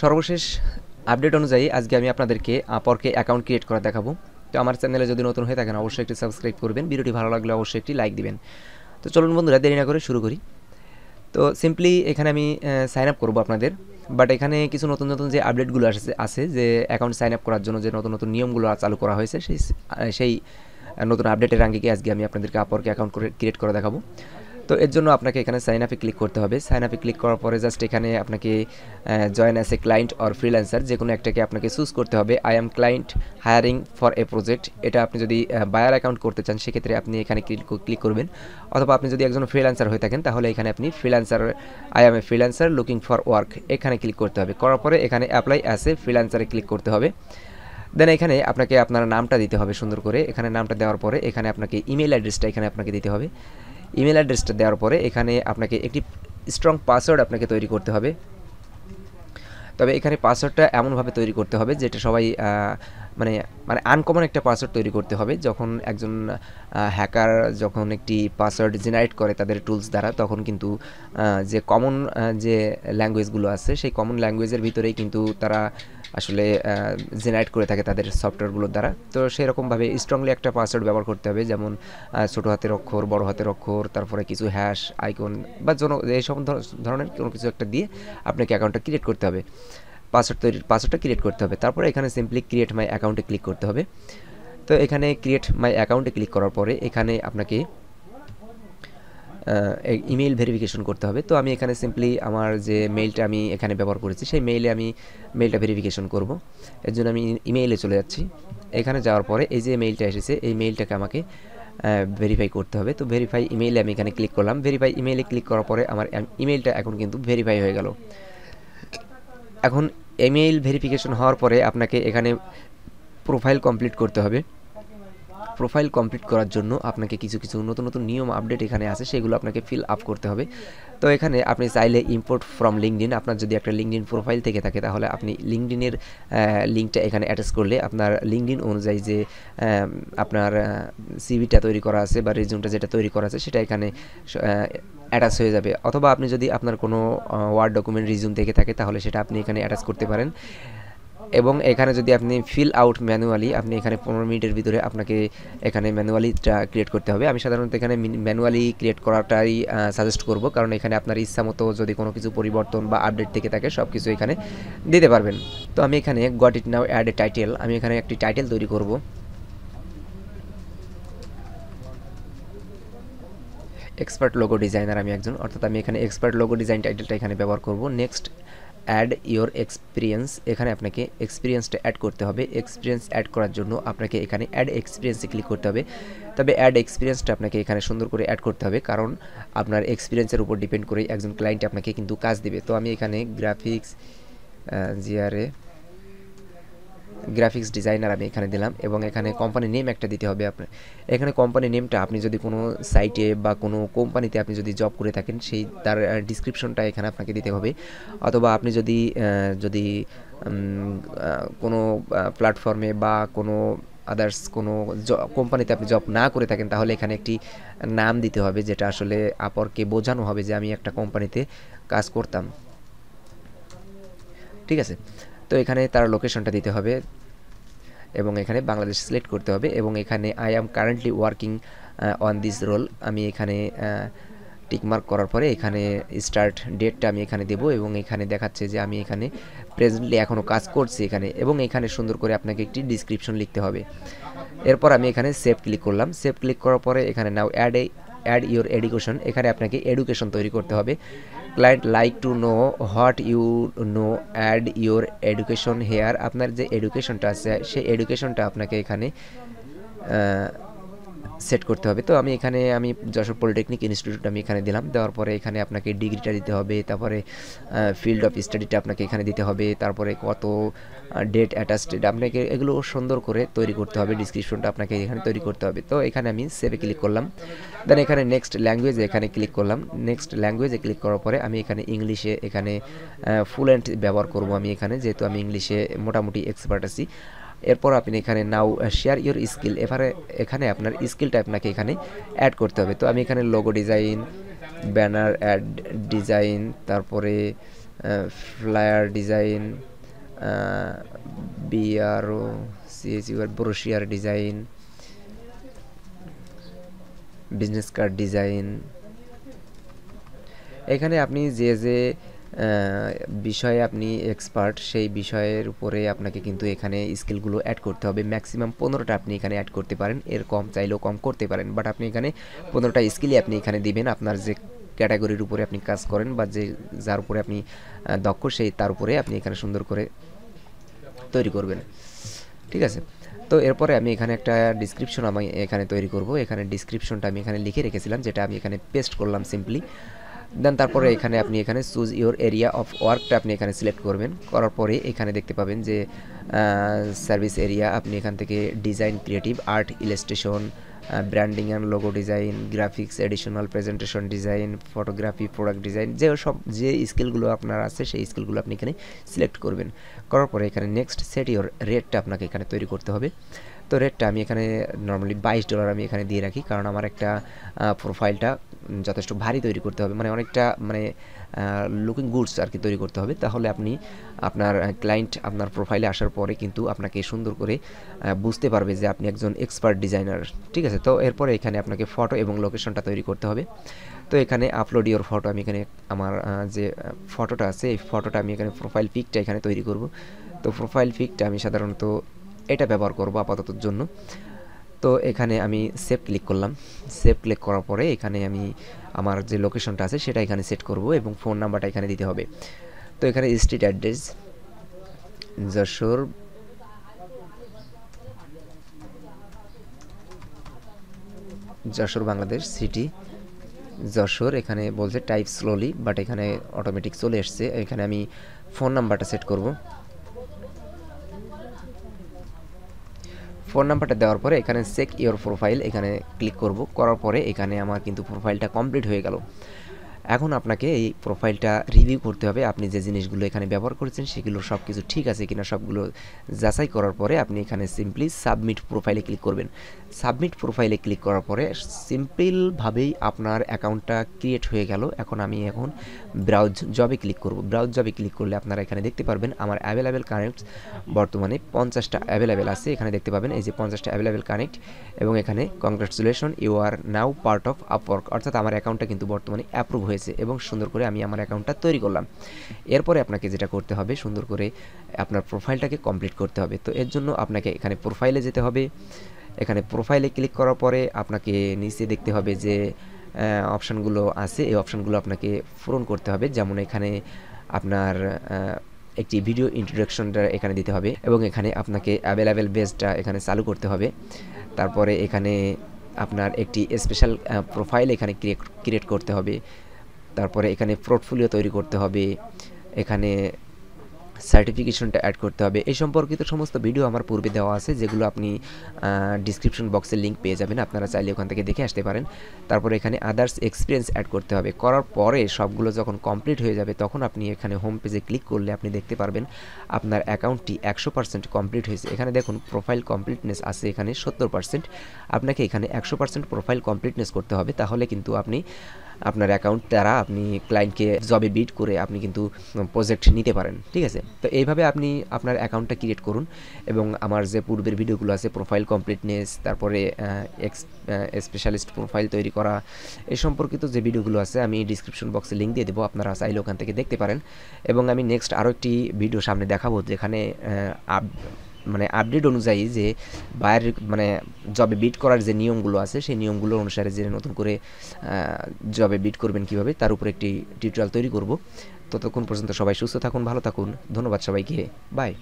সর্বশেষ আপডেট অনুযায়ী আজকে আমি আপনাদেরকে আপওয়ার্কে অ্যাকাউন্ট ক্রিয়েট করা দেখাবো। তো আমার চ্যানেলে যদি নতুন হয়ে থাকেন অবশ্যই একটি সাবস্ক্রাইব করবেন, ভিডিওটি ভালো লাগলে অবশ্যই একটি লাইক দিবেন। তো চলুন বন্ধুরা, দেরি না করে শুরু করি। তো সিম্পলি এখানে আমি সাইন আপ করবো আপনাদের, বাট এখানে কিছু নতুন নতুন যে আপডেটগুলো আছে যে অ্যাকাউন্ট সাইন আপ করার জন্য যে নতুন নতুন নিয়মগুলো চালু করা হয়েছে সেই নতুন আপডেটের আগে আজকে আমি আপনাদেরকে আপওয়ার্কে অ্যাকাউন্ট ক্রিয়েট করে দেখাবো। তো এর জন্য আপনাকে এখানে সাইন আপে ক্লিক করতে হবে। সাইন আপে ক্লিক করার পরে জাস্ট এখানে আপনাকে join as a client or freelancer যে কোনো একটাকে আপনাকে চুজ করতে হবে। I am client hiring for a project, এটা আপনি যদি বায়ার অ্যাকাউন্ট করতে চান সেক্ষেত্রে আপনি এখানে ক্লিক করবেন, অথবা আপনি যদি একজন ফ্রিল্যান্সার হয়ে থাকেন তাহলে এখানে আপনি freelancer I am a freelancer looking for work এখানে ক্লিক করতে হবে। করার পরে এখানে অ্যাপ্লাই অ্যাজ এ ফ্রিল্যান্সারে ক্লিক করতে হবে। দেন এখানে আপনাকে আপনার নামটা দিতে হবে সুন্দর করে। এখানে নামটা দেওয়ার পরে এখানে আপনাকে ইমেল অ্যাড্রেসটা এখানে আপনাকে দিতে হবে। ইমেল অ্যাড্রেসটা দেওয়ার পরে এখানে আপনাকে একটি স্ট্রং পাসওয়ার্ড আপনাকে তৈরি করতে হবে। তবে এখানে পাসওয়ার্ডটা এমনভাবে তৈরি করতে হবে যেটা সবাই মানে মানে আনকমন একটা পাসওয়ার্ড তৈরি করতে হবে। যখন একজন হ্যাকার যখন একটি পাসওয়ার্ড জেনারেট করে তাদের টুলস দ্বারা, তখন কিন্তু যে কমন যে ল্যাঙ্গুয়েজগুলো আছে সেই কমন ল্যাঙ্গুয়েজের ভিতরেই কিন্তু তারা আসলে জেনারেট করে থাকে তাদের সফটওয়্যারগুলোর দ্বারা। তো সেরকমভাবে স্ট্রংলি একটা পাসওয়ার্ড ব্যবহার করতে হবে, যেমন ছোটো হাতের অক্ষর, বড় হাতের অক্ষর, তারপরে কিছু হ্যাশ আইকন বা এইসব ধরনের কোনো কিছু একটা দিয়ে আপনাকে অ্যাকাউন্টটা ক্রিয়েট করতে হবে। পাসওয়ার্ডটা ক্রিয়েট করতে হবে। তারপরে এখানে সিম্পলি ক্রিয়েট মাই অ্যাকাউন্টে ক্লিক করতে হবে। তো এখানে ক্রিয়েট মাই অ্যাকাউন্টে ক্লিক করার পরে এখানে আপনাকে ইমেইল ভেরিফিকেশন করতে হবে। তো আমি এখানে সিম্পলি আমার যে মেইলটা আমি এখানে ব্যবহার করেছি সেই মেইলে আমি মেইলটা ভেরিফিকেশন করব। এর জন্য আমি ইমেইলে চলে যাচ্ছি। এখানে যাওয়ার পরে এই যে মেইলটা এসেছে এই মেইলটাকে আমাকে ভেরিফাই করতে হবে। তো ভেরিফাই ইমেইলে আমি এখানে ক্লিক করলাম। ভেরিফাই ইমেইলে ক্লিক করার পরে আমার ইমেইলটা এখন কিন্তু ভেরিফাই হয়ে গেল। এখন ইমেইল ভেরিফিকেশন হওয়ার পরে আপনাকে এখানে প্রোফাইল কমপ্লিট করতে হবে। প্রোফাইল কমপ্লিট করার জন্য আপনাকে কিছু কিছু নতুন নতুন নিয়ম আপডেট এখানে আছে, সেগুলো আপনাকে ফিল আপ করতে হবে। তো এখানে আপনি চাইলে ইম্পোর্ট ফ্রম লিঙ্কডইন, আপনার যদি একটা লিঙ্কডইন প্রোফাইল থেকে থাকে তাহলে আপনি লিঙ্কডইনের লিঙ্কটা এখানে অ্যাটাচ করলে আপনার লিঙ্কডইন অনুযায়ী যে আপনার সিভিটা তৈরি করা আছে বা রেজিউমটা যেটা তৈরি করা আছে সেটা এখানে অ্যাটাচ হয়ে যাবে। অথবা আপনি যদি আপনার কোনো ওয়ার্ড ডকুমেন্ট রিজিউম থেকে থাকে তাহলে সেটা আপনি এখানে অ্যাটাচ করতে পারেন। এবং এখানে যদি আপনি ফিল আউট ম্যানুয়ালি, আপনি এখানে 15 মিনিটের ভিতরে আপনাকে এখানে ম্যানুয়ালিটা ক্রিয়েট করতে হবে। আমি সাধারণত এখানে ম্যানুয়ালি ক্রিয়েট করাটাই সাজেস্ট করব, কারণ এখানে আপনার ইচ্ছা মতো যদি কোনো কিছু পরিবর্তন বা আপডেট থেকে থাকে সব কিছু এখানে দিতে পারবেন। তো আমি এখানে got it now add a title, আমি এখানে একটি টাইটেল তৈরি করব। এক্সপার্ট লোগো ডিজাইনার আমি একজন, অর্থাৎ আমি এখানে এক্সপার্ট লোগো ডিজাইন টাইটেলটা এখানে ব্যবহার করব। নেক্সট অ্যাড ইওর এক্সপিরিয়েন্স, এখানে আপনাকে এক্সপিরিয়েন্সটা অ্যাড করতে হবে। এক্সপিরিয়েন্স অ্যাড করার জন্য আপনাকে এখানে অ্যাড এক্সপিরিয়েন্সে ক্লিক করতে হবে। তবে অ্যাড এক্সপিরিয়েন্সটা আপনাকে এখানে সুন্দর করে অ্যাড করতে হবে, কারণ আপনার এক্সপিরিয়েন্সের উপর ডিপেন্ড করে একজন ক্লায়েন্ট আপনাকে কিন্তু কাজ দিবে। তো আমি এখানে গ্রাফিক্স ডিজাইনার আমি এখানে দিলাম, এবং এখানে কোম্পানি নেম একটা দিতে হবে আপনার। এখানে কোম্পানি নেমটা আপনি যদি কোনো সাইটে বা কোনো কোম্পানিতে আপনি যদি জব করে থাকেন সেই তার ডিসক্রিপশনটা এখানে আপনাকে দিতে হবে। অথবা আপনি যদি কোনো প্ল্যাটফর্মে বা কোনো আদার্স কোনো কোম্পানিতে আপনি জব না করে থাকেন তাহলে এখানে একটি নাম দিতে হবে, যেটা আসলে আপওয়ার্ককে বোঝানো হবে যে আমি একটা কোম্পানিতে কাজ করতাম। ঠিক আছে, তো এখানে তার লোকেশনটা দিতে হবে এবং এখানে বাংলাদেশ সিলেক্ট করতে হবে, এবং এখানে I am currently working on this role আমি এখানে টিকমার্ক করার পরে এখানে স্টার্ট ডেটটা আমি এখানে দেবো, এবং এখানে দেখাচ্ছে যে আমি এখানে প্রেজেন্টলি এখনও কাজ করছি এখানে, এবং এখানে সুন্দর করে আপনাকে একটি ডিসক্রিপশন লিখতে হবে। এরপর আমি এখানে সেভ ক্লিক করলাম। সেভ ক্লিক করার পরে এখানে নাও অ্যাড ইউর এডুকেশন, এখানে আপনাকে এডুকেশন তৈরি করতে হবে। Client like to know what you know, add your education here, আপনার যে এডুকেশনটা আছে সেই এডুকেশনটা আপনাকে এখানে সেট করতে হবে। তো আমি এখানে যশোর পলিটেকনিক ইনস্টিটিউট আমি এখানে দিলাম। দেওয়ার পরে এখানে আপনাকে ডিগ্রিটা দিতে হবে, তারপরে ফিল্ড অফ স্টাডিটা আপনাকে এখানে দিতে হবে, তারপরে কত ডেট অ্যাটাচড আপনাকে এগুলো সুন্দর করে তৈরি করতে হবে। ডিসক্রিপশনটা আপনাকে এখানে তৈরি করতে হবে। তো এখানে আমি সেভে ক্লিক করলাম। দেন এখানে নেক্সট ল্যাঙ্গুয়েজে এখানে ক্লিক করলাম। নেক্সট ল্যাঙ্গুয়েজে ক্লিক করার পরে আমি এখানে ইংলিশে এখানে ফ্লুয়েন্ট ব্যবহার করব আমি এখানে, যেহেতু আমি ইংলিশে মোটামুটি এক্সপার্ট আছি। এরপর আপনি এখানে নাও শেয়ার ইউর স্কিল, এখানে আপনার স্কিলটা আপনাকে এখানে অ্যাড করতে হবে। তো আমি এখানে logo design, banner ad design, তারপরে ফ্লায়ার ডিজাইন, বিআরও সিএসইউআর brochure design, business card design. এখানে আপনি যে বিষয়ে আপনি এক্সপার্ট সেই বিষয়ের উপরে আপনাকে কিন্তু এখানে স্কিলগুলো অ্যাড করতে হবে। ম্যাক্সিমাম 15টা আপনি এখানে অ্যাড করতে পারেন, এর কম চাইলেও কম করতে পারেন, বাট আপনি এখানে 15টা স্কিলই আপনি এখানে দিবেন। আপনার যে ক্যাটাগরির উপরে আপনি কাজ করেন বা যার উপরে আপনি দক্ষ সেই তার উপরে আপনি এখানে সুন্দর করে তৈরি করবেন, ঠিক আছে। তো এরপরে আমি এখানে একটা ডিসক্রিপশন আমি এখানে তৈরি করব। এখানে ডিসক্রিপশনটা আমি এখানে লিখে রেখেছিলাম, যেটা আমি এখানে পেস্ট করলাম সিম্পলি। দেন তারপরে এখানে আপনি এখানে চুজ ইউর এরিয়া অফ ওয়ার্কটা আপনি এখানে সিলেক্ট করবেন। করার পরে এখানে দেখতে পাবেন যে সার্ভিস এরিয়া, আপনি এখান থেকে design, creative, art, illustration, branding and logo design, graphics, additional presentation design, photography, product design, যে স্কিলগুলো আপনার আছে সেই স্কিলগুলো আপনি এখানে সিলেক্ট করবেন। করার পরে এখানে নেক্সট সেট ইউর রেটটা আপনাকে এখানে তৈরি করতে হবে। তো রেটটা আমি এখানে নর্মালি $22 আমি এখানে দিয়ে রাখি, কারণ আমার একটা প্রোফাইলটা যথেষ্ট ভারী তৈরি করতে হবে, মানে অনেকটা মানে লুকিং গুডস আর কি তৈরি করতে হবে। তাহলে আপনি আপনার ক্লায়েন্ট আপনার প্রোফাইলে আসার পরে কিন্তু আপনাকে সুন্দর করে বুঝতে পারবে যে আপনি একজন এক্সপার্ট ডিজাইনার, ঠিক আছে। তো এরপরে এখানে আপনাকে ফটো এবং লোকেশনটা তৈরি করতে হবে। তো এখানে আপলোড ইওর ফটো, আমি এখানে আমার যে ফটোটা আছে এই ফটোটা আমি এখানে প্রোফাইল পিকটা এখানে তৈরি করব। তো প্রোফাইল পিকটা আমি সাধারণত এটা ব্যবহার করব আপাততর জন্য। তো এখানে আমি সেভ ক্লিক করলাম। সেভ ক্লিক করার পরে এখানে আমি আমার যে লোকেশনটা আছে সেটা এখানে সেট করব এবং ফোন নাম্বারটা এখানে দিতে হবে। তো এখানে street address Jessore Bangladesh, city Jessore. এখানে বলছে টাইপ স্লোলি, বাট এখানে অটোমেটিক চলে এসছে। এখানে আমি ফোন নাম্বারটা সেট করব। ফোন নাম্বারটা দেওয়ার পরে এখানে চেক ইওর প্রোফাইল এখানে ক্লিক করব। করার পরে এখানে আমার কিন্তু প্রোফাইলটা কমপ্লিট হয়ে গেল। এখন আপনাকে এই প্রোফাইলটা রিভিউ করতে হবে। আপনি যে জিনিসগুলো এখানে ব্যবহার করেছেন সেগুলো সব কিছু ঠিক আছে কিনা সবগুলো যাচাই করার পরে আপনি এখানে সিম্পলি সাবমিট প্রোফাইলে ক্লিক করবেন। সাবমিট প্রোফাইলে ক্লিক করার পরে সিম্পলভাবেই আপনার অ্যাকাউন্টটা ক্রিয়েট হয়ে গেল। এখন আমি ব্রাউজ জবে ক্লিক করব। ব্রাউজ জবে ক্লিক করলে আপনারা এখানে দেখতে পারবেন আমার অ্যাভেলেবেল কানেক্ট বর্তমানে 50টা অ্যাভেলেবেল আছে। এখানে দেখতে পাবেন এই যে 50টা অ্যাভেলেবেল কানেক্ট, এবং এখানে congratulation you are now part of Upwork, অর্থাৎ আমার অ্যাকাউন্টটা কিন্তু বর্তমানে অ্যাপ্রুভ হয়েছে এবং সুন্দর করে আমি আমার অ্যাকাউন্টটা তৈরি করলাম। এরপরে আপনাকে যেটা করতে হবে, সুন্দর করে আপনার প্রোফাইলটাকে কমপ্লিট করতে হবে। তো এর জন্য আপনাকে এখানে প্রোফাইলে যেতে হবে। এখানে প্রোফাইলে ক্লিক করার পরে আপনাকে নিচে দেখতে হবে যে অপশানগুলো আছে, এই অপশানগুলো আপনাকে পূরণ করতে হবে। যেমন এখানে আপনার একটি ভিডিও ইন্ট্রোডাকশনটা এখানে দিতে হবে এবং এখানে আপনাকে অ্যাভেলেবেল বেসটা এখানে চালু করতে হবে। তারপরে এখানে আপনার একটি স্পেশাল প্রোফাইল এখানে ক্রিয়েট করতে হবে। তারপরে এখানে পোর্টফোলিও তৈরি করতে হবে। এখানে সার্টিফিকেশনটা অ্যাড করতে হবে। এই সম্পর্কিত সমস্ত ভিডিও আমার পূর্বে দেওয়া আছে, যেগুলো আপনি ডিসক্রিপশন বক্সে লিঙ্ক পেয়ে যাবেন, আপনারা চাইলে ওখান থেকে দেখে আসতে পারেন। তারপরে এখানে আদার্স এক্সপিরিয়েন্স অ্যাড করতে হবে। করার পরে সবগুলো যখন কমপ্লিট হয়ে যাবে তখন আপনি এখানে হোম পেজে ক্লিক করলে আপনি দেখতে পারবেন আপনার অ্যাকাউন্টটি 100% কমপ্লিট হয়েছে। এখানে দেখুন প্রোফাইল কমপ্লিটনেস আছে এখানে 70%। আপনাকে এখানে 100% প্রোফাইল কমপ্লিটনেস করতে হবে, তাহলে কিন্তু আপনি আপনার অ্যাকাউন্ট দ্বারা আপনি ক্লায়েন্টকে জবে বিড করে আপনি কিন্তু প্রজেক্ট নিতে পারেন, ঠিক আছে। তো এইভাবে আপনি আপনার অ্যাকাউন্টটা ক্রিয়েট করুন এবং আমার যে পূর্বের ভিডিওগুলো আছে প্রোফাইল কমপ্লিটনেস, তারপরে স্পেশালিস্ট প্রোফাইল তৈরি করা, এই সম্পর্কিত যে ভিডিওগুলো আছে আমি ডিসক্রিপশন বক্সে লিঙ্ক দিয়ে দেবো, আপনারা চাইলে ওখান থেকে দেখতে পারেন। এবং আমি নেক্সট আরও একটি ভিডিও সামনে দেখাবো যেখানে আপডেট অনুযায়ী যে বায়ার জবে বিড করার যে নিয়মগুলো আছে সেই নিয়মগুলো অনুসারে যে নতুন করে জবে বিড করবেন কীভাবে তার উপর একটি টিউটোরিয়াল তৈরি করব। ততক্ষণ পর্যন্ত সবাই সুস্থ থাকুন, ভালো থাকুন, ধন্যবাদ সবাইকে, বাই।